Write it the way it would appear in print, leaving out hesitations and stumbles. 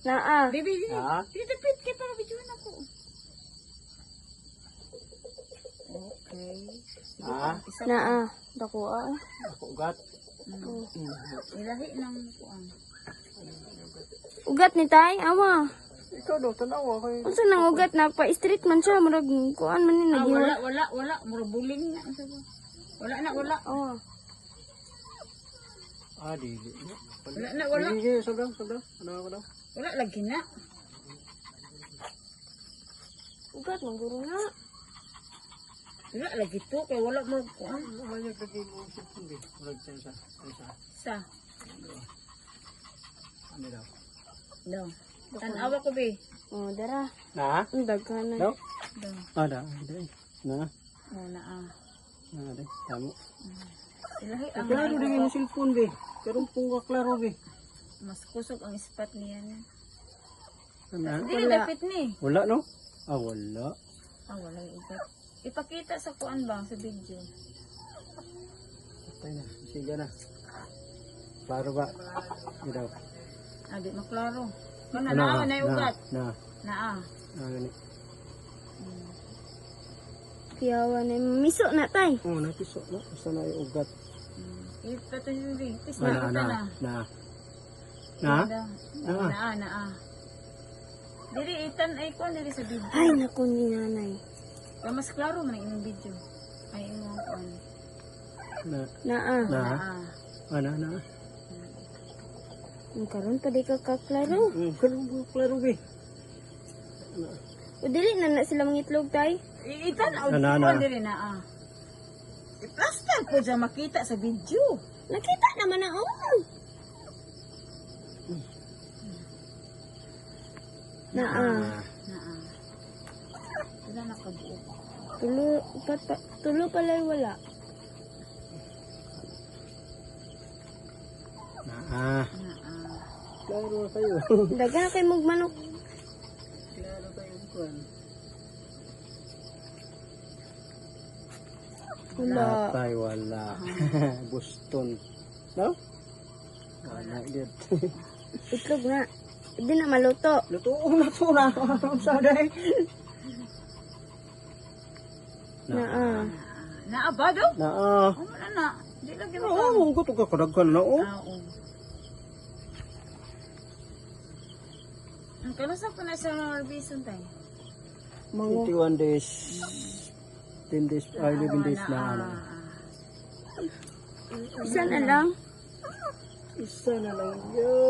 Naa. Baby, Ha? didapit kay para videoan ako. Okay. Ha? Isa Naa. Dako Ugat. ilahi ng kuan. Ugat ni tay, awa. Ikaw daw, tanawa ko. Unsa nang ugat na pa-street man siya, murag kuan man ni nagiwa. Wala. Mura buling na. Wala. Oh. Dili. Wala. Sige, sobrang. Ano ako daw? Wala lagi na. Ugat man guro na. Wala lagi to kay wala mo kuan. Mahayag lagi mo sipon di. Murag sa. Sa. Ano daw? No. Tanawa ko be. Oh, dara. Na? Ang daghanan. Daw? Do. Da. Na? Oh na Di. Tamo. Ilahi ang Klaro di yung cellphone be. Karong pong klaro be. mas kusog ang spot niya. Ano? Dili dapit ni. Wala no? Wala. Wala yung ugat. Ipakita sa kuan ba sa video. Patay na. Sige na. Klaro ba? Daw. Di maklaro. Na yung ugat. Naa. Gani. Kiyawa na miso na tay. Napiso na. Basta na yung ugat. Ipatay yung video. Tis Na? Naa. Dili itan ay kuan dili sa video. Ay, naku ni nanay. Mas klaro man ang imong video. Ay imong kuan. Naa. Na? Ang karon pa di ka kaklaro. Karong klaro be. O dili na sila mangitlog tay. Itan o Na. kuan dili naa. Iplastan po dyan makita sa video. Nakita naman na oh. Naa. Wala nakabuo. Tulo pala wala. Klaro kayo. Dagan na kay magmanok. Klaro kayo kuan. Wala. Natay wala. Boston. No? Wala dit. Itlog na. Hindi na maluto. Luto na. Ano sa day? Naa. Naa ba daw? Na. Wala na. Di lagi mo. Ang gusto ka kadaghan na oh. Oo. Ang kalusa pa na sa Robinson tayo. Mango. 21 days. 10 days, 11 days na. Isa na lang. Isa na lang yun.